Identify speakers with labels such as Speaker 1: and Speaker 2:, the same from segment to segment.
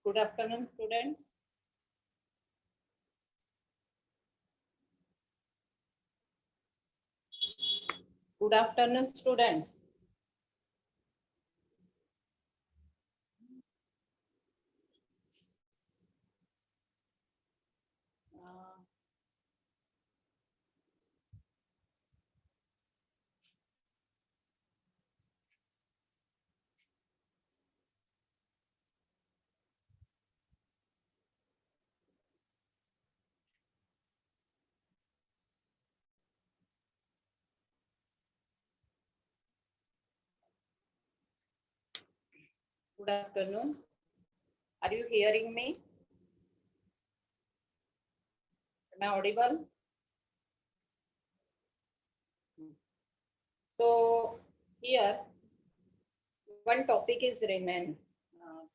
Speaker 1: Good afternoon, students. Good afternoon, students. Uh, Good afternoon. Are you hearing me? Am I audible? So here one topic is remain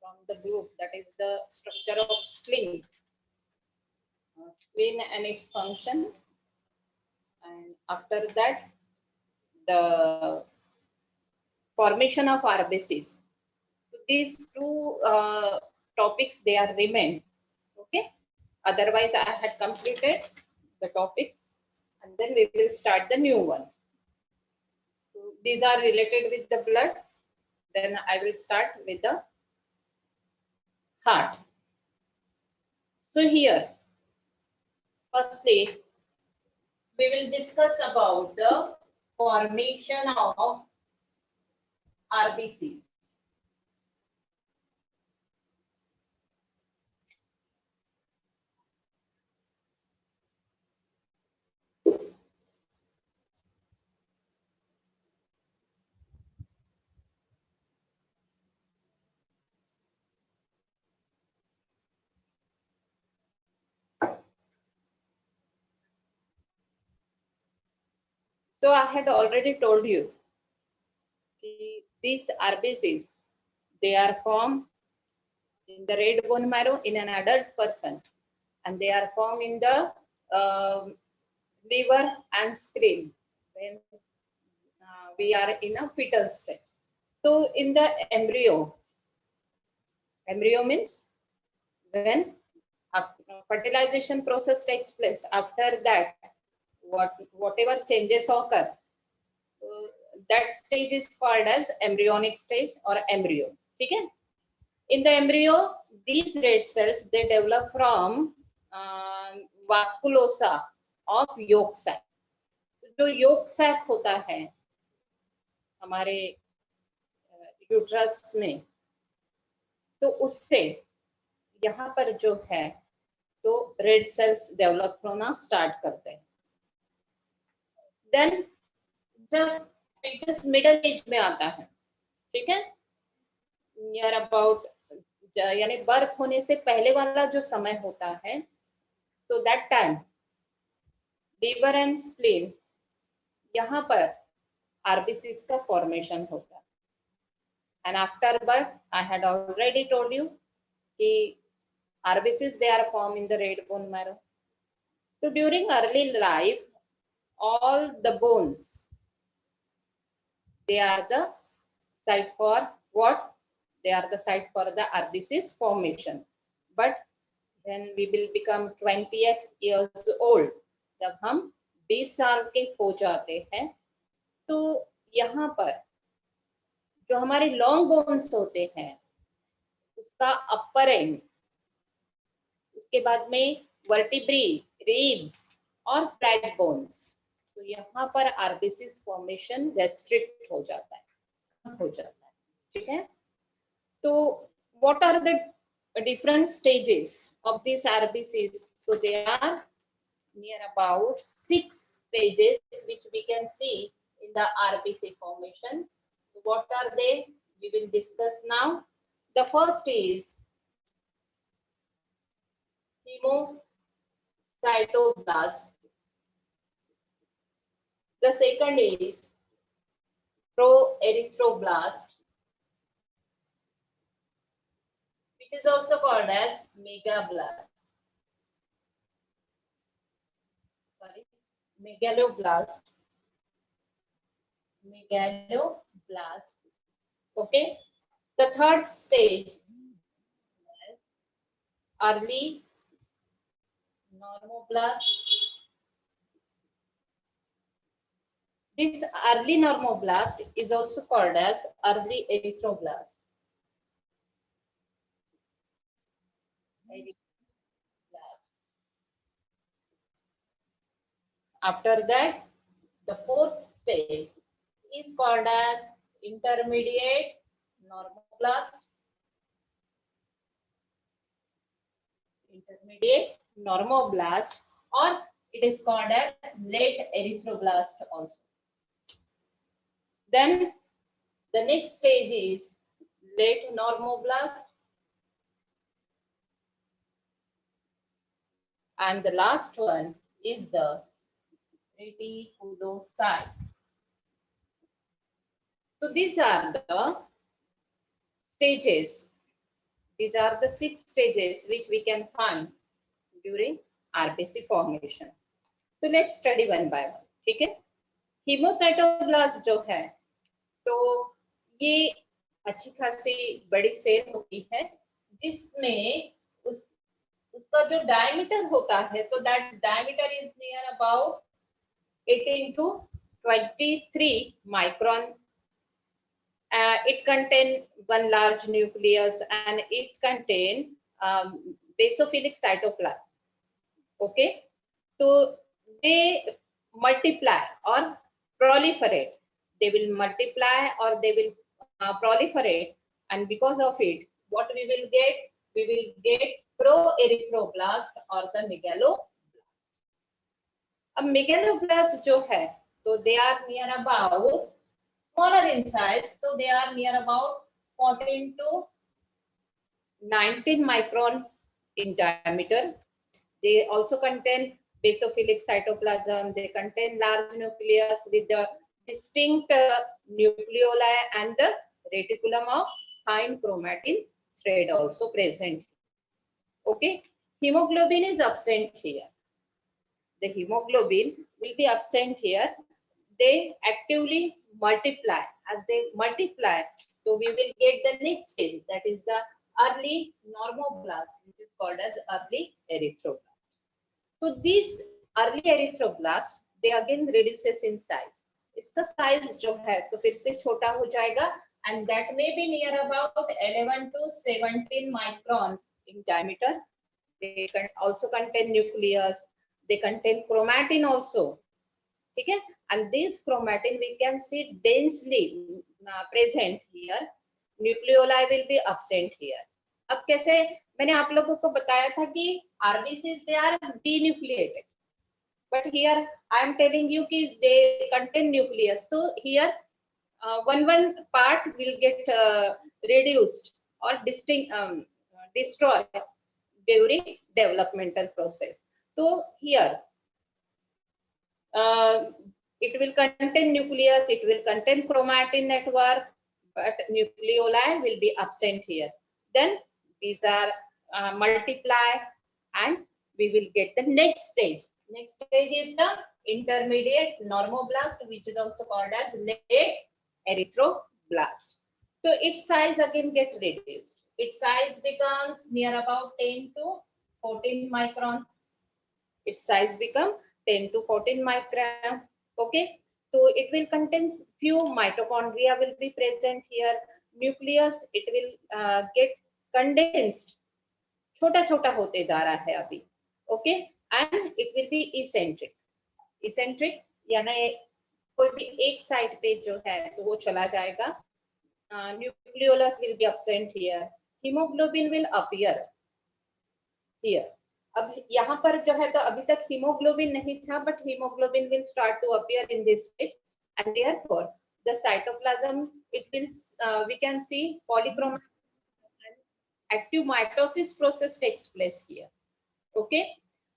Speaker 1: from the group, that is the structure of spleen, spleen and its function, and after that the formation of RBCs. So these two topics they are remain. Okay. Otherwise, I had completed the topics, and then we will start the new one. So these are related with the blood. Then I will start with the heart. So here, firstly, we will discuss about the formation of RBCs. So I had already told you these RBCs, they are formed in the red bone marrow in an adult person, and they are formed in the liver and spleen when we are in a fetal stage. So in the embryo means when fertilization process takes place. After that, whatever changes occur, that stage is called as embryonic stage or embryo. Okay? In the embryo, these red cells they develop from vasculosa of yolk sac. जो yolk sac होता है हमारे uterus में, तो उससे यहाँ पर जो है तो रेड सेल्स डेवलप होना स्टार्ट करते हैं. देन जब फिटस मिडिल एज में आता है, ठीक है, नियर अबाउट यानी बर्थ होने से पहले वाला जो समय होता है, तो that time liver and spleen यहाँ पर आरबीसीज का फॉर्मेशन होता है. And after birth I had already told you कि RBCs they are formed in the red bone marrow. So during early life, all the bones they are the site for what? They are the site for the RBCs formation. But when we will become 20th years old, जब हम 20 साल के हो जाते हैं, तो यहाँ पर जो हमारे लॉन्ग बोन्स होते हैं उसका अपर एंड, उसके बाद में वर्टिब्री, रिब्स और फ्लैट बोन्स, तो यहाँ पर आरबीसीज फॉर्मेशन रेस्ट्रिक्ट हो जाता है, ठीक है. तो what are the different stages of this RBCs? तो they are near about 6 stages which we can see in the RBC formation. So what are they? We will discuss now. The first is hemocytoblast. The second is proerythroblast, which is also called as megablast. Sorry, megaloblast. Okay. The third stage is early normoblast. This early normoblast is also called as early erythroblast. After that, the fourth stage is called as intermediate normoblast. Intermediate normoblast, or it is called as late erythroblast also. Then the next stage is late normoblast. And the last one is the reticulocyte. So these are the stages. These are the 6 stages which we can find during RBC formation. तो let's study one by one. ठीक है? हीमोसाइटोब्लास्ट जो है तो ये अच्छी खासी बड़ी सेल होती है जिसमें उसका जो डायमीटर होता है तो that diameter is near about 18 to 23 micron. It contains one large nucleus and it contains basophilic cytoplasm. Okay, so they multiply or proliferate. They will multiply or they will proliferate, and because of it, what we will get? We will get pro-erythroblast or the megaloblast. अब megaloblast जो है, तो they are near about smaller in size, so they are near about 14 to 19 micron in diameter. They also contain basophilic cytoplasm. They contain large nucleus with the distinct nucleoli and the reticulum of fine chromatin thread also present. Okay, hemoglobin is absent here. The hemoglobin will be absent here. They actively multiply. As they multiply, so we will get the next stage, that is the early normoblast, which is called as early erythroblast. So these early erythroblast, they again reduces in size. इसका size जो है तो फिर से छोटा हो जाएगा, and that may be near about 11 to 17 micron in diameter. They can also contain nucleus. They contain chromatin also. Okay, and this chromatin we can see densely present here. Nucleoli will be absent here. अब कैसे? मैंने आप लोगों को बताया था कि RBCs they are denucleated, but here I am telling you कि they contain nucleus. So here one part will get reduced or destroyed during developmental process. So here it will contain nucleus, it will contain chromatin network, but nucleoli will be absent here. Then these are multiply and we will get the next stage. Next stage is the intermediate normoblast, which is also called as late erythroblast. So its size again get reduced. Its size becomes near about 10 to 14 micron. Its size become 10 to 14 micron. Okay, so it will contain few mitochondria will be present here. Nucleus it will get condensed. छोटा छोटा होते जा रहा है अभी. Okay, and it will be eccentric. Eccentric यानी कोई भी एक साइड पे जो है तो वो चला जाएगा. Nucleolus will be absent here. Hemoglobin will appear here. अब यहाँ पर जो है तो अभी तक हीमोग्लोबिन नहीं था, but haemoglobin will start to appear in this stage, and therefore the cytoplasm it will we can see polychromatin and active mitosis process takes place here. Okay,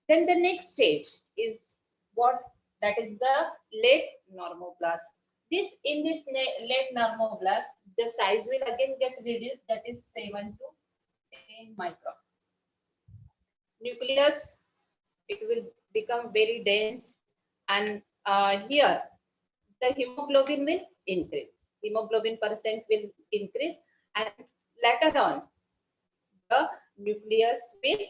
Speaker 1: then the next stage is what? That is the late normoblast. This in this late normoblast, the size will again get reduced, that is 7 to 10 micron. Nucleus it will become very dense, and here the hemoglobin will increase. Hemoglobin percent will increase, and later on the nucleus will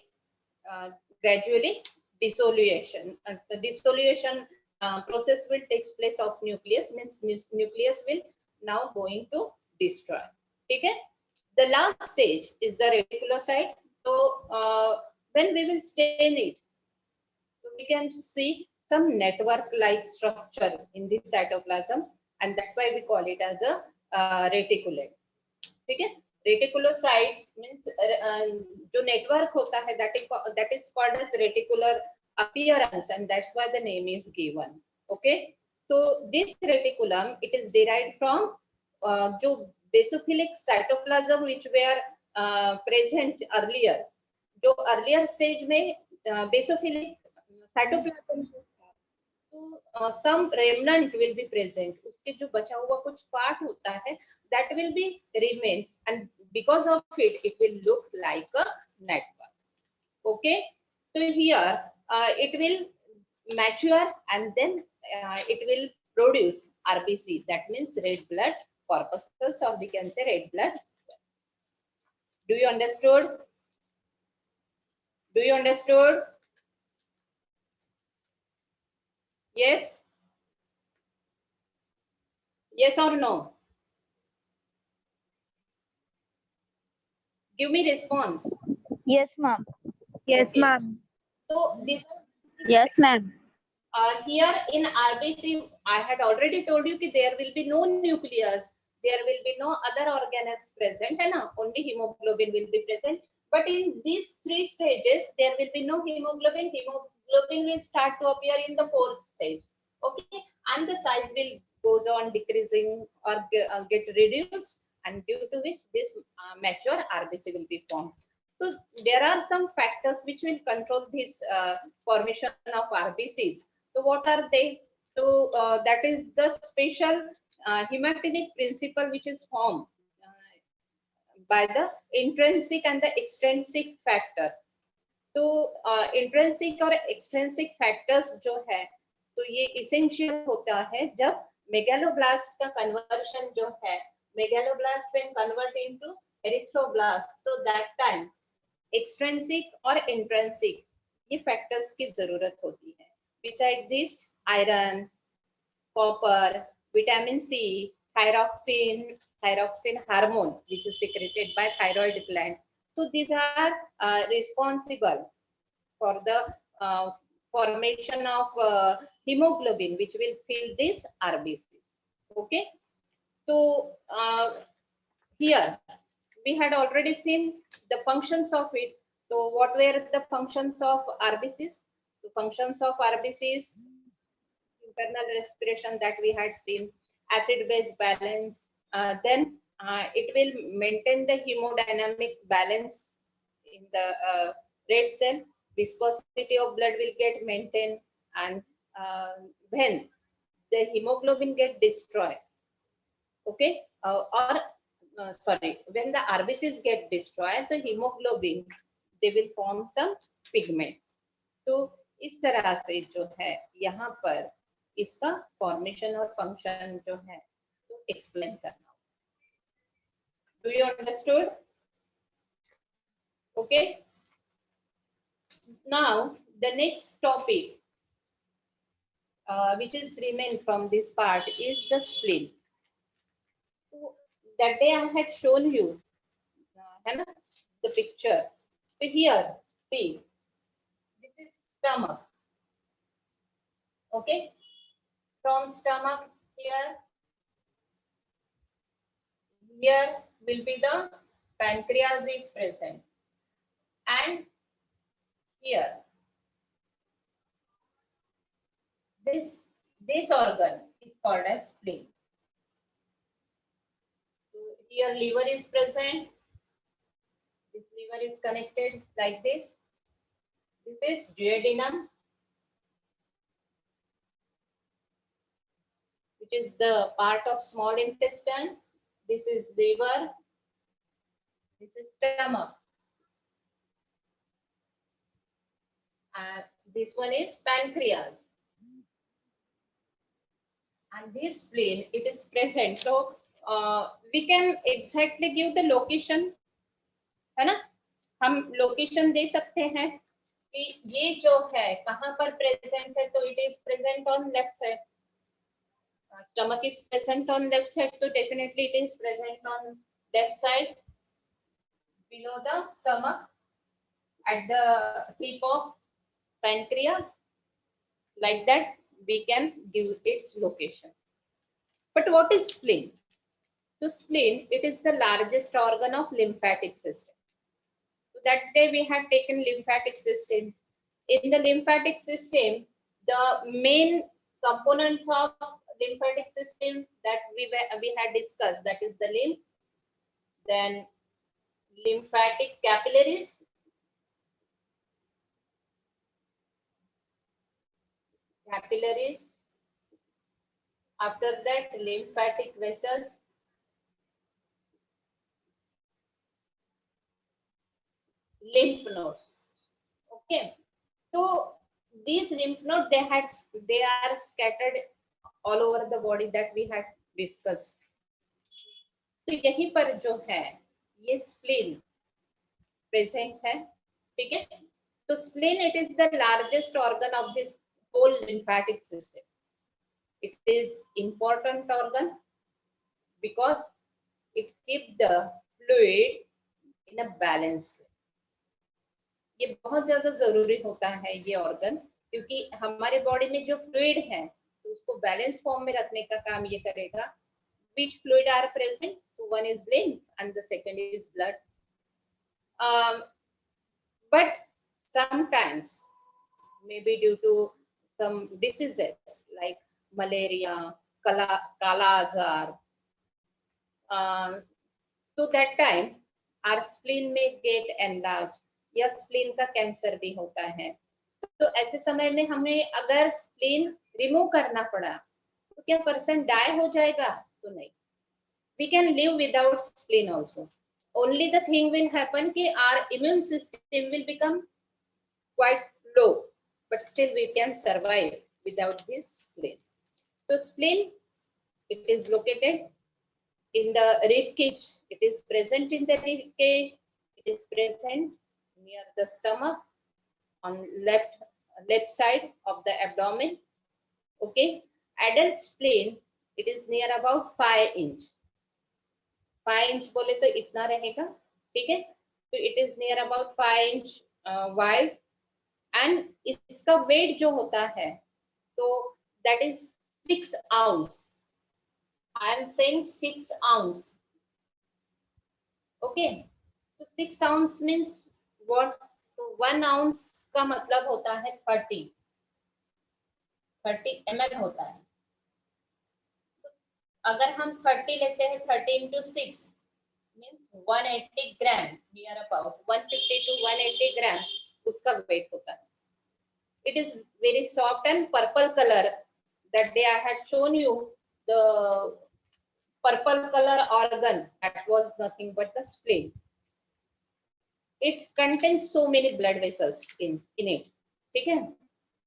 Speaker 1: gradually dissolution. The dissolution process will take place of nucleus, means nucleus will now going to destroy. Okay. The last stage is the reticulocyte. So when we will stain it, so we can see some network-like structure in this cytoplasm, and that's why we call it as a reticulate. Okay. Reticulocytes means जो network होता है, that is called as reticular appearance, and that's why the name is given. Okay. So this reticulum, it is derived from जो basophilic cytoplasm which were present earlier. जो earlier stage में basophilic cytoplasm तो some remnant will be present. उसके जो बचा हुआ कुछ part होता है, that will be remain, and because of it, it will look like a network. Okay, so here it will mature and then it will produce RBC. That means red blood corpuscles, or we can say red blood cells. Do you understood? Do you understood? Yes? Yes or no? Give me response.
Speaker 2: Yes, ma'am.
Speaker 3: Yes,
Speaker 1: Okay.
Speaker 3: ma'am.
Speaker 1: So this
Speaker 3: Yes, ma'am.
Speaker 1: here in RBC, I had already told you that there will be no nucleus, there will be no other organelles present, and only hemoglobin will be present. But in these three stages, there will be no hemoglobin. Hemoglobin will start to appear in the fourth stage. Okay, and the size will goes on decreasing or get reduced, and due to which this mature RBC will be formed. So there are some factors which will control this formation of RBCs. So what are they? So that is the special hematinic principle which is formed by the intrinsic and the extrinsic factor. तो intrinsic और extrinsic factors जो है, तो ये essential होता है जब megaloblast का कन्वर्शन जो है, megaloblast when convert into erythroblast, तो दैट टाइम एक्सट्रिंसिक और इंट्रिंसिक ये फैक्टर्स की जरूरत होती है. Beside this iron, copper, vitamin C, thyroxine hormone which is secreted by thyroid gland. So these are responsible for the formation of hemoglobin which will fill these RBCs. Okay, so here we had already seen the functions of it. So what were the functions of RBCs? The functions of RBCs: internal respiration, that we had seen, acid-base balance, then it will maintain the hemodynamic balance in the red cell, viscosity of blood will get maintained, and when the hemoglobin get destroyed, okay, sorry, when the RBCs get destroyed, the hemoglobin, they will form some pigments. तो इस तरह से जो है यहाँ पर इसका formation और फंक्शन जो है तो एक्सप्लेन करना. Do you understood? Okay, now the next topic which is remain from this part is the spleen. So that day I had shown you the picture. So here, see, this is stomach. Okay, from stomach here will be the pancreas is present, and here this organ is called as spleen. So here liver is present. This liver is connected like this. This is duodenum, which is the part of small intestine. This is liver. This is stomach. And this one is pancreas. And this spleen, it is present. So we can exactly give the location, है ना? हम location दे सकते हैं. कि ये जो है कहाँ पर प्रेजेंट है, तो it is present on left side. Stomach is present on left side, so definitely it is present on left side below the stomach at the tip of pancreas. Like that we can give its location. But what is spleen? So spleen, it is the largest organ of lymphatic system. So that day we had taken lymphatic system. In the lymphatic system, the main components of lymphatic system that we had discussed, that is the lymph, then lymphatic capillaries, after that lymphatic vessels, lymph node. Okay, so these lymph nodes, they are scattered all over the body that we had discussed. तो यहीं पर जो है ये spleen present है. ठीक है, तो spleen it is the largest organ of this whole lymphatic system. It is important organ because it keep the fluid in a balanced way. ये बहुत ज्यादा जरूरी होता है ये ऑर्गन, क्योंकि हमारे बॉडी में जो फ्लूइड है तो उसको बैलेंस फॉर्म में रखने का काम ये करेगा. Which fluid are present? So one is lymph and the second is blood. But sometimes, maybe due to some diseases like malaria, kala azar, so that time our spleen may get enlarged या spleen का cancer भी होता है. तो ऐसे समय में हमें अगर स्प्लीन रिमूव करना पड़ा तो क्या पर्सन डाई हो जाएगा? तो नहीं. We can live without spleen also. Only the thing will happen कि our immune system will become quite low, but still we can survive without this spleen. So spleen, it is located in the rib cage. It is present in the rib cage. It is present near the stomach on left side of the abdomen. Okay, adult spleen, it is near about 5 inch. 5 inch बोले तो इतना रहेगा. ठीक है, तो it is near about 5 inch wide and इसका wait जो होता है तो that is 6 ounce. I am saying 6 ounce. Okay, तो 6 आउंस मींस व्हाट? तो 1 आउंस का मतलब होता है 30 ml होता है. अगर हम 30 लेते हैं, 30 into 6 means 180 gram, near about 150 to 180 ग्राम उसका वेट होता है. It is very soft and purple color. That day I had shown you the purple color organ, that was nothing but the spleen. It contains so many blood vessels in it. ठीक है,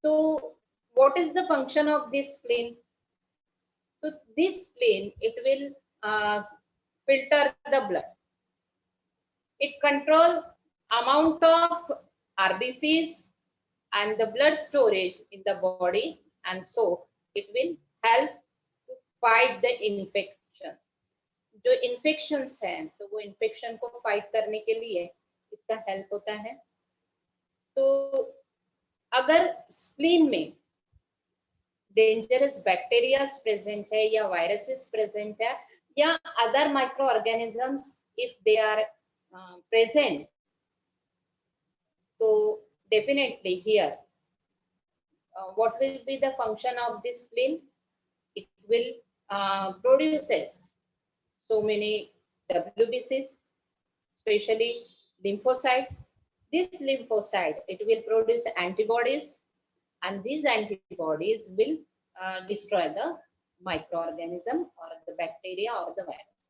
Speaker 1: so what is the function of this spleen? So this spleen, it will filter the blood. It control amount of RBCs and the blood storage in the body, and so it will help to fight the infections. जो infections हैं तो वो infection को fight करने के लिए इसका help होता है. तो अगर spleen में डेंजरस बैक्टीरिया प्रेजेंट है या वायरसेस प्रेजेंट है या other microorganisms if they are present, तो definitely here what will be the function of this spleen? It will produces so many WBCs, especially lymphocyte. This lymphocyte, it will produce antibodies, and these antibodies will destroy the microorganism or the bacteria or the virus.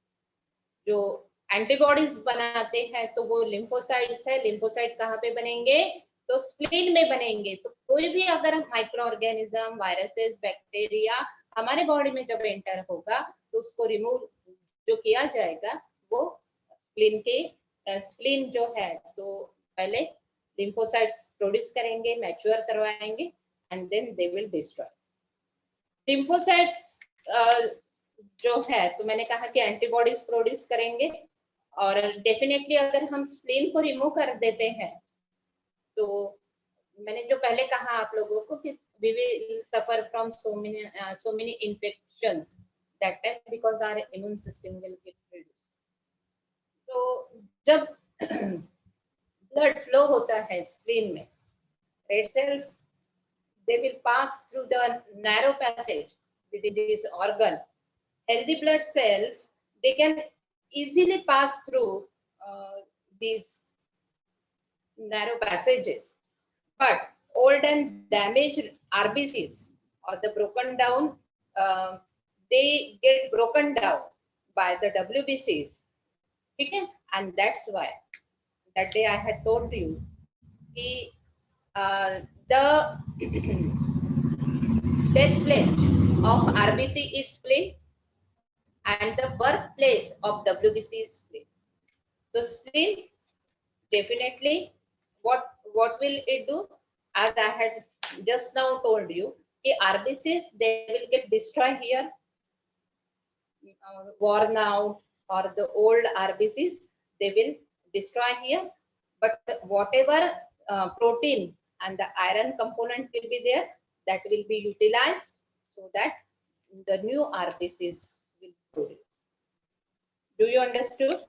Speaker 1: जो antibodies बनाते हैं तो वो lymphocytes है. Lymphocyte कहाँ पे बनेंगे? तो स्प्लीन में बनेंगे. तो कोई भी अगर माइक्रो ऑर्गेनिज्म, वायरसेस, बैक्टीरिया हमारे बॉडी में जब एंटर होगा तो उसको रिमूव जो किया जाएगा वो स्प्लीन जो है तो पहले lymphocytes प्रोड्यूस करेंगे, मैच्योर करवाएंगे, and then they will destroy lymphocytes. जो है, तो मैंने कहा कि एंटीबॉडीज प्रोड्यूस करेंगे, और डेफिनेटली अगर हम स्प्लीन को रिमूव कर देते हैं, तो मैंने जो पहले कहा आप लोगों को कि we will suffer from so many infections that time because our immune system will get reduced. तो जब blood flow होता है spleen में, red cells they will pass through the narrow passage within this organ. Healthy blood cells, they can easily pass through these narrow passages. But old and damaged RBCs or the broken down, they get broken down by the WBCs. Okay? And that's why that day I had told you the death place of RBC is spleen, and the birthplace of WBC is spleen. So spleen, definitely, what will it do? As I had just now told you, the RBCs, they will get destroyed here, worn out, or the old RBCs, they will destroy here. But whatever protein and the iron component will be there, that will be utilized so that the new RBCs will produce. Do you understood?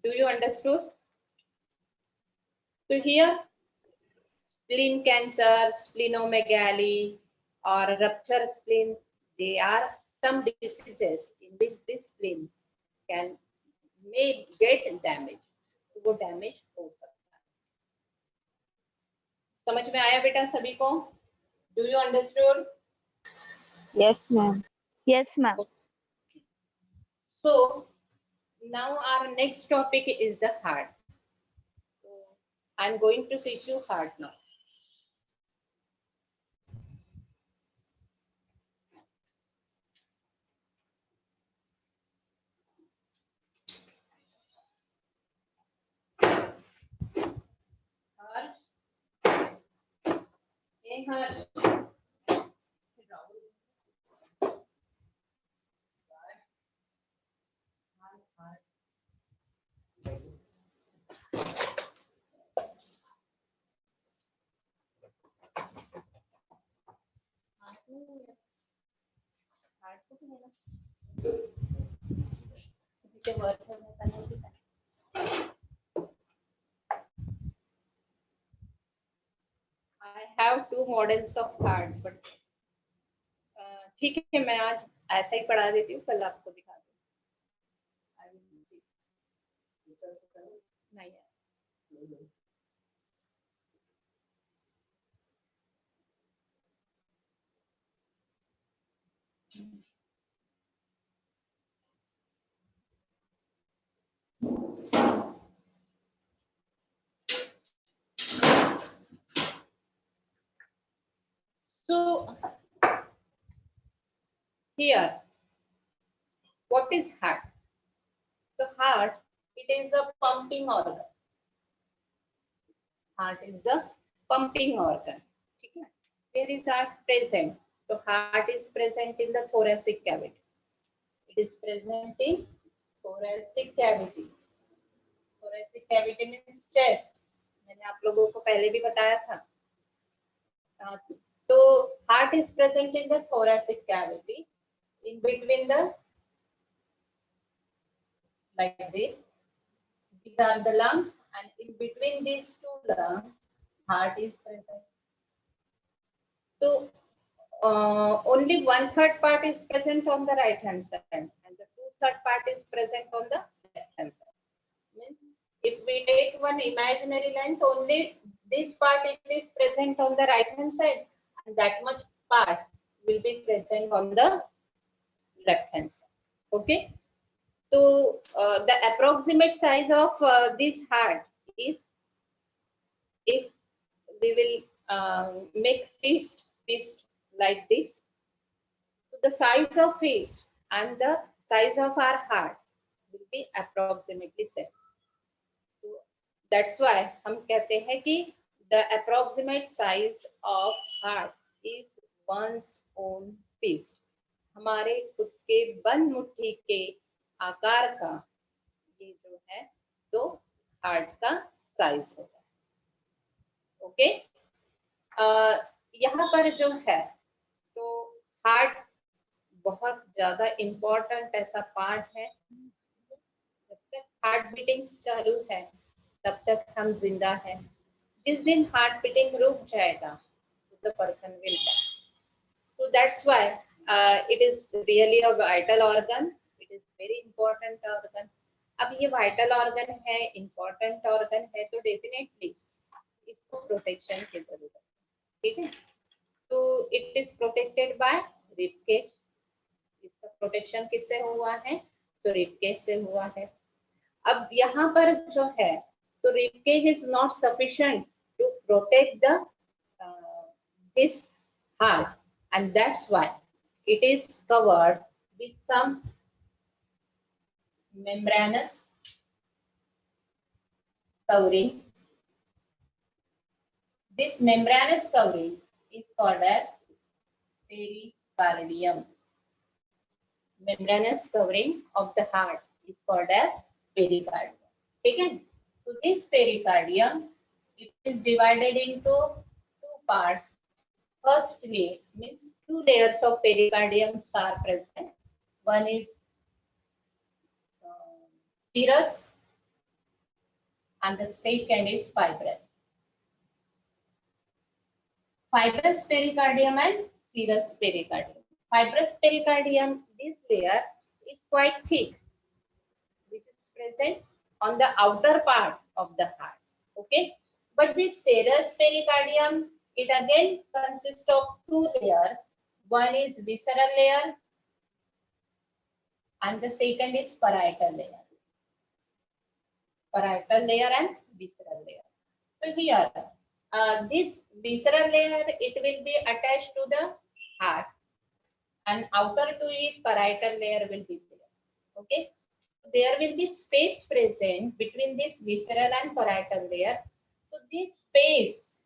Speaker 1: Do you understood? So here, spleen cancer, splenomegaly, or rupture spleen, they are some diseases in which this spleen may get damage. वो damage हो सकता है. समझ में आया बेटा सभी को? Do you understood?
Speaker 3: Yes, ma'am. Yes, ma'am.
Speaker 1: So now our next topic is the heart. So I'm going to teach you heart now. Heart. Hey, heart. I have two models of heart, but ठीक है, मैं आज ऐसा ही पढ़ा देती हूँ, कल आपको दिखा दूँ. नहीं है. So here, what is heart? The heart, it is a pumping organ. Heart is the pumping organ. Where is heart present? So heart is present in the thoracic cavity. It is present in thoracic cavity. Thoracic cavity means chest. मैंने आप लोगों को पहले भी बताया था. तो heart is present in the thoracic cavity, in between the, like this. These are the lungs, and in between these two lungs, heart is present. So only 1/3 part is present on the right hand side, and the 2/3 part is present on the left hand side. Means if we take one imaginary length, only this part is present on the right hand side, and that much part will be present on the left hand side. Okay. So the approximate size of this heart is, if we will make fist like this, so the size of fist and the size of our heart will be approximately same. So that's why हम कहते हैं कि the approximate size of heart is one's own fist. हमारे खुद के बंद मुट्ठी के आकार का ये जो है तो हार्ट का साइज होता है। ओके, यहाँ पर जो है तो हार्ट बहुत ज्यादा इम्पोर्टेंट ऐसा पार्ट है। जब तक हार्ट बीटिंग चालू है तब तक हम जिंदा है। जिस दिन हार्ट बीटिंग रुक जाएगा the person will die. So that's why it is really a vital organ. It is very important organ. अब ये vital organ है, important organ है, तो definitely इसको protection की जरूरत है, ठीक है। तो it is protected by rib cage. इसका protection किससे हुआ है? तो rib cage से हुआ है। अब यहाँ पर जो है तो rib cage is not sufficient to protect the this heart, and that's why it is covered with some membranous covering. This membranous covering is called as pericardium. Membranous covering of the heart is called as pericardium. ठीक है, तो this pericardium it is divided into two parts. First layer means two layers of pericardium are present. One is serous and the second is fibrous. Fibrous pericardium and serous pericardium. Fibrous pericardium, this layer is quite thick, which is present on the outer part of the heart. Okay, but this serous pericardium, it again consists of two layers. One is visceral layer and the second is parietal layer. Parietal layer and visceral layer. So here, this visceral layer, it will be attached to the heart, and outer to it, parietal layer will be there. Okay, there will be space present between this visceral and parietal layer. So this space,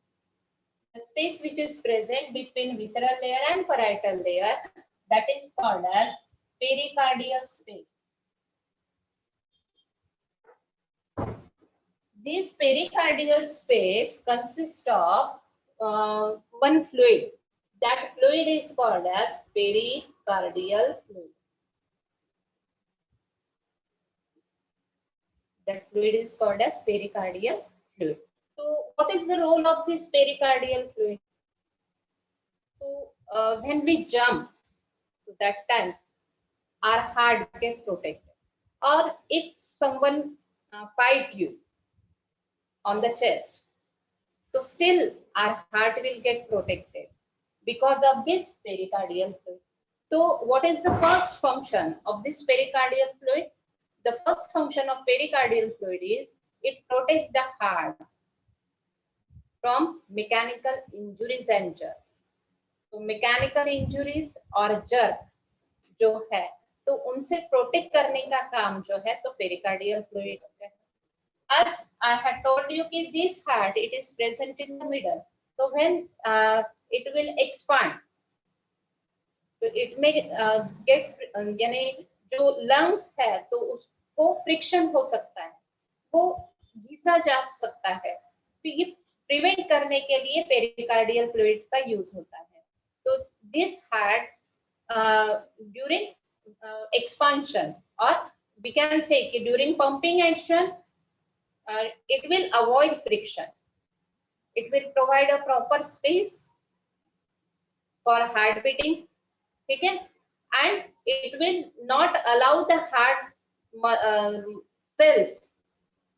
Speaker 1: the space which is present between visceral layer and parietal layer, that is called as pericardial space. This pericardial space consists of one fluid. That fluid is called as pericardial fluid. That fluid is called as pericardial fluid. So, what is the role of this pericardial fluid? So, when we jump, to that time, our heart get protected. Or if someone fight you on the chest, so still our heart will get protected because of this pericardial fluid. So what is the first function of this pericardial fluid? The first function of pericardial fluid is it protects the heart from mechanical injuries and jerk. तो mechanical injuries और jerk जो है तो उनसे protect करने का काम जो है तो पेरिकार्डियल फ्लूइड होता है. As I had told you कि this heart it is present in the middle, so when it will expand, तो it may get यानी जो lungs है तो उसको फ्रिक्शन हो सकता है, वो घिसा जा सकता है, तो ये प्रिवेंट करने के लिए पेरिकार्डियल फ्लूइड का यूज होता है. तो दिस हार्ट ड्यूरिंग एक्सपांशन और we can say कि during pumping action it will avoid friction, it will provide a proper space for heart beating, ठीक है, and it will not allow the heart cells,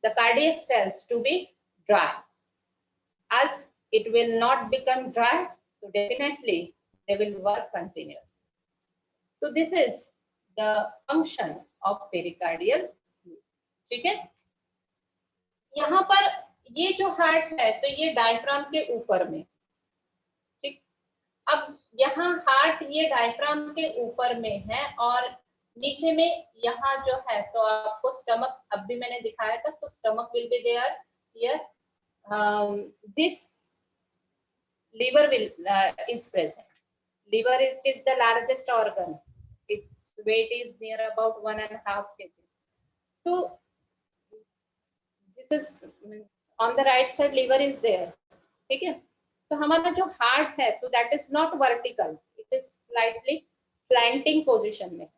Speaker 1: the cardiac cells to be dry. As it will not become dry, so definitely they will work continuously. So this is the function of pericardial fluid. ठीक है, यहाँ पर ये जो heart है तो ये diaphragm के ऊपर में, ठीक. अब यहाँ हार्ट ये डायफ्राम के ऊपर में है और नीचे में यहाँ जो है तो आपको स्टमक, अब भी मैंने दिखाया था, तो stomach will be there, here this liver will is present. Liver it is the largest organ. Its weight is near about 1.5 kg. So this is on the right side liver is there. ठीक है? तो हमारा जो heart है तो that is not vertical. It is slightly slanting position में.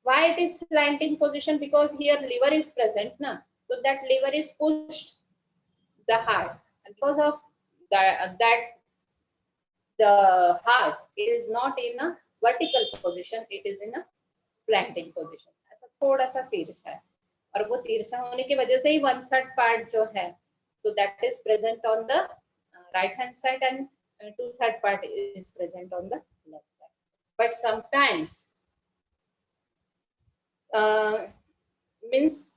Speaker 1: Why it is slanting position? Because here liver is present na. So that liver is pushed the heart. And because of that the heart is not in a vertical position, it is in a slanting position. ऐसा थोड़ा सा तिरछा है और वो तिरछा होने की वजह से ही 1/3 पार्ट जो है तो that is present on the right hand side and 2/3 part is present on the left side. But sometimes means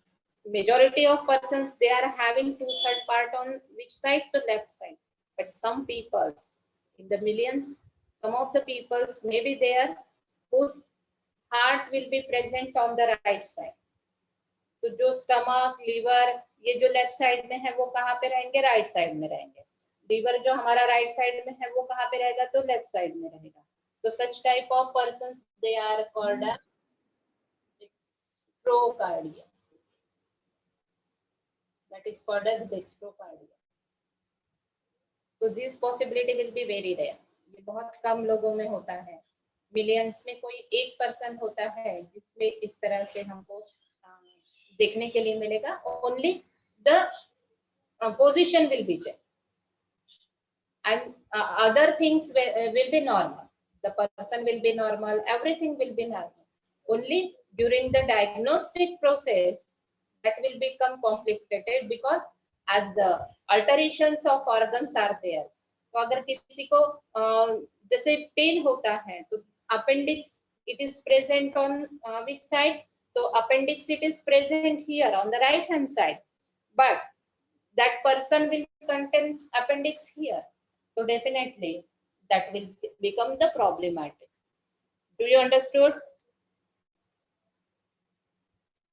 Speaker 1: majority of persons they are having 2/3 part on which side? To left side. But some peoples in the millions, some of the peoples may be there whose heart will be present on the right side. तो जो stomach liver ये जो left side में है वो कहाँ पे रहेंगे? राइट साइड में रहेंगे. लीवर जो हमारा राइट साइड में है वो कहाँ पे रहेगा? तो लेफ्ट साइड में रहेगा. तो such type of persons they are called dextrocardia. That is called as dextrocardia. So this possibility will be very rare. ये बहुत कम लोगों में होता है. मिलियंस में कोई एक पर्सन होता है जिसमें इस तरह से हमको देखने के लिए मिलेगा. Only the position will be checked and other things will be normal. The person will be normal, everything will be normal. Only during the diagnostic process that will become complicated because as the alterations of organs are there. तो अगर किसी को जैसे pen होता है तो appendix it is present on which side? So appendix it is present here on the right hand side, but that person will contain appendix here. So definitely that will become the problematic. Do you understood?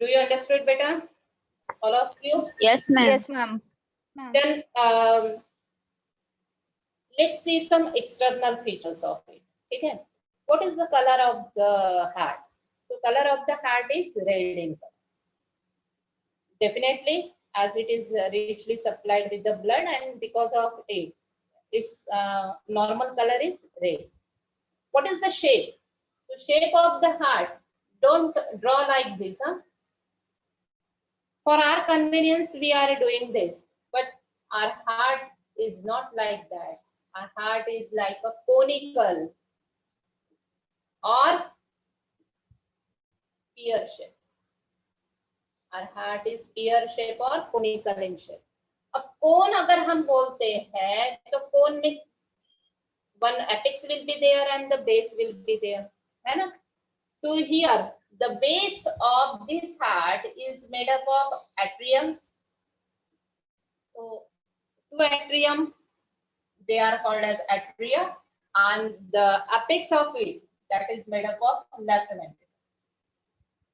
Speaker 1: Do you understood, beta? All of you?
Speaker 3: Yes, ma'am.
Speaker 2: Yes, ma'am.
Speaker 1: Then let's see some external features of it. Okay. What is the color of the heart? The color of the heart is red in color. Definitely, as it is richly supplied with the blood, and because of it, its normal color is red. What is the shape? The shape of the heart, don't draw like this. Huh? For our convenience, we are doing this, but our heart is not like that. Our heart is like a conical or pear shape. Our heart is pear shape or conical in shape. अब कोन अगर हम बोलते हैं तो कोन में one apex will be there and the base will be there, है ना? So here the base of this heart is made up of atriums. So two atrium they are called as atria, and the apex of it that is made up of left ventricle.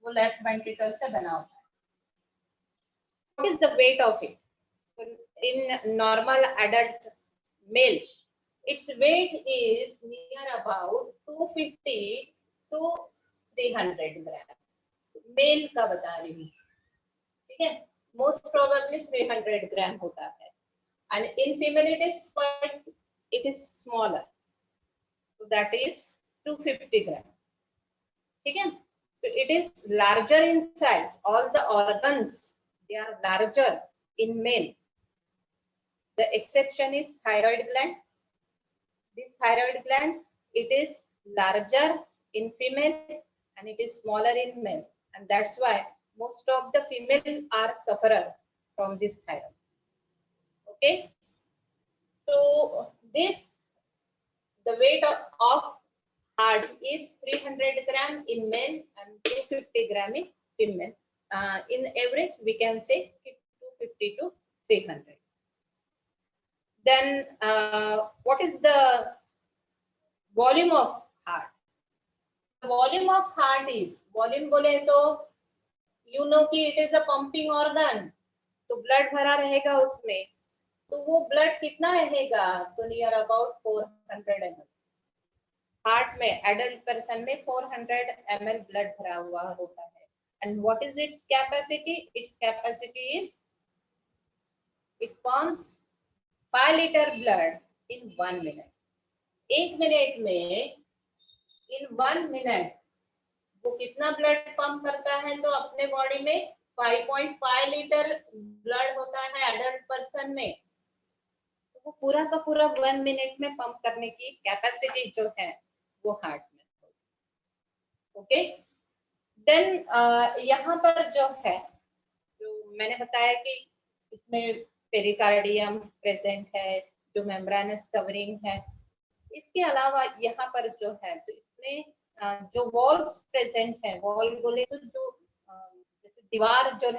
Speaker 1: वो left ventricle से बना होता है. What is the weight of it? In normal adult male, its weight is near about 250 to 300 gram. Male का बता रही हूँ, ठीक है? Most probably 300 gram होता है. And in female it is smaller. So that is 250 gram. ठीक है? So it is larger in size. All the organs they are larger in male. The exception is thyroid gland. This thyroid gland it is larger in female and it is smaller in male, and that's why most of the female are sufferer from this thyroid. Okay, so this the weight of heart is 300 gram in male and 250 gram in female. In average we can say 250 to 300. Then what is the volume of heart? The volume of heart is, volume बोले तो you know कि it is a pumping organ. तो blood भरा रहेगा उसमें, तो वो blood कितना रहेगा, तो नियर अबाउट 400 ml। हार्ट में एडल्ट पर्सन में 400 ml ब्लड भरा हुआ होता है। And what is its capacity? Its capacity is it pumps 5 litre blood in 1 minute. 1 minute में, इन 1 मिनट वो कितना ब्लड पंप करता है, तो अपने बॉडी में 5.5 लीटर ब्लड होता है एडल्ट पर्सन में, तो वो पूरा का पूरा 1 मिनट में पंप करने की कैपेसिटी जो है वो हार्ट में। ओके, देन यहाँ पर जो है, जो मैंने बताया कि इसमें पेरिकार्डियम प्रेजेंट है, जो मेम्ब्रेनस कवरिंग है। इसके अलावा यहाँ पर जो है, तो इसमें जो वॉल्स प्रेजेंट है, वॉल बोले तो जो जैसे दीवार जो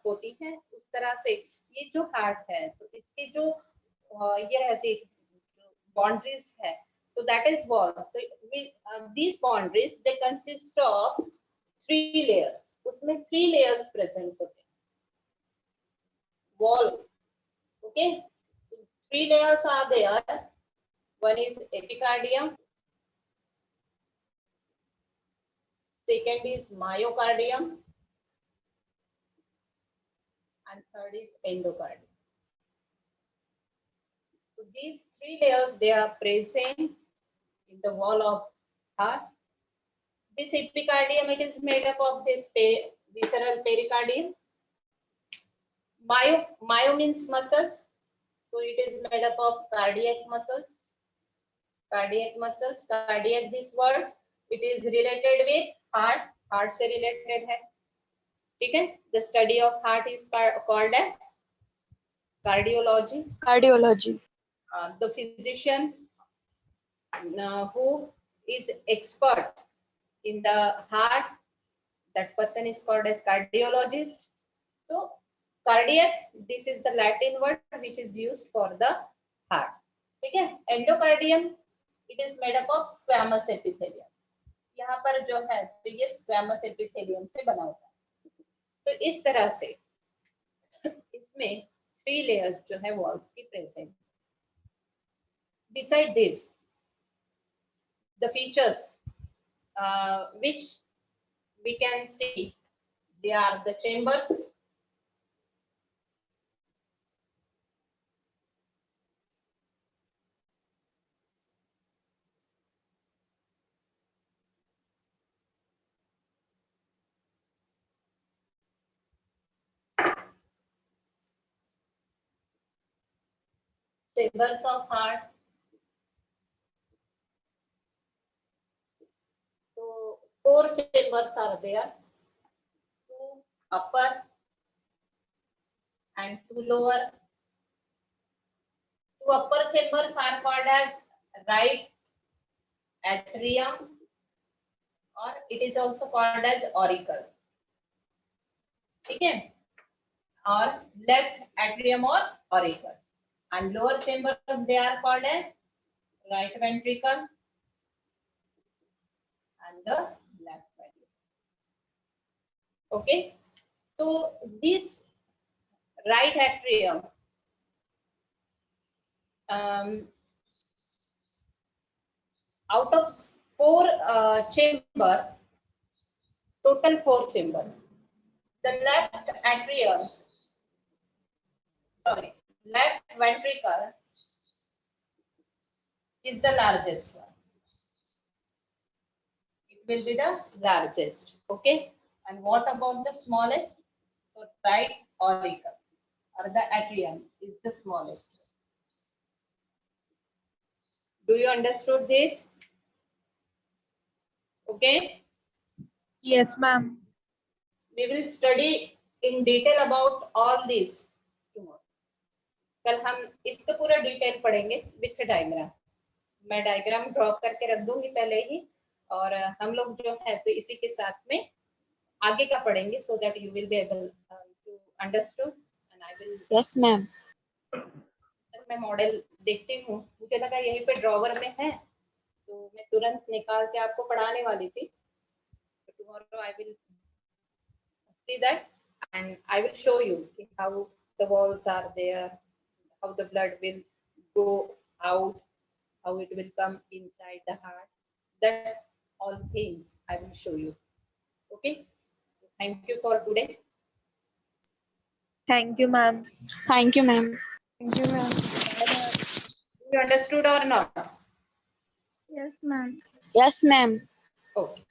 Speaker 1: होती है उस तरह से ये जो हार्ट है, तो इसके जो ये रहती बाउंड्रीज है, तो दैट इज वॉल। तो these boundaries they consist of 3 layers. उसमें 3 लेयर्स प्रेजेंट होते हैं wall. Okay, 3 layers are there. One is epicardium, second is myocardium, and third is endocardium. So these 3 layers, they are present in the wall of heart. This epicardium, it is made up of this visceral pericardium. Myo means muscles, so it is made up of cardiac muscles. Cardiac, this word, it is related with heart, heart से related है, ठीक है। The study of heart is called as cardiology. The physician who is expert in the heart, that person is called as cardiologist. So cardiac, this is the Latin word which is used for the heart, ठीक है। Endocardium, it is made up of squamous epithelium. यहाँ पर जो है, तो ये squamous epithelium से बना होता है। तो इस तरह से इसमें 3 layers जो है walls की present। Beside this, the features which we can see, they are the chambers. Chambers of heart. So 4 chambers are there, 2 upper and 2 lower. 2 upper chambers are called as right atrium, or it is also called as auricle, ठीक है, और left atrium or auricle. And lower chambers, they are called as right ventricle and the left ventricle. Okay, so this right atrium, out of 4 chambers, total 4 chambers, the left atrium, left ventricle is the largest one. It will be the largest. Okay, and what about the smallest? So right auricle or the atrium is the smallest. Do you understood this? Okay.
Speaker 3: Yes, ma'am.
Speaker 1: We will study in detail about all these tomorrow. कल हम इसका पूरा detail पढ़ेंगे with diagram. मैं diagram draw करके रख दूंगी पहले ही, और हम लोग जो है तो इसी के साथ में आगे का पढ़ेंगे, so that you will be able to understood and I will.
Speaker 3: Yes, ma'am.
Speaker 1: मैं मॉडल देखती हूँ, मुझे लगा यहीं पे ड्रॉवर में है, तो मैं तुरंत निकाल के आपको पढ़ाने वाली थी। Tomorrow I will see that and I will show you how the walls are there, how the blood will go out, how it will come inside the heart. That all things I will show you. Okay. Thank you for today.
Speaker 3: Thank you, ma'am.
Speaker 2: Thank you, ma'am.
Speaker 3: Thank you, ma'am.
Speaker 1: You understood or not?
Speaker 3: Yes, ma'am.
Speaker 2: Yes, ma'am.
Speaker 1: Okay.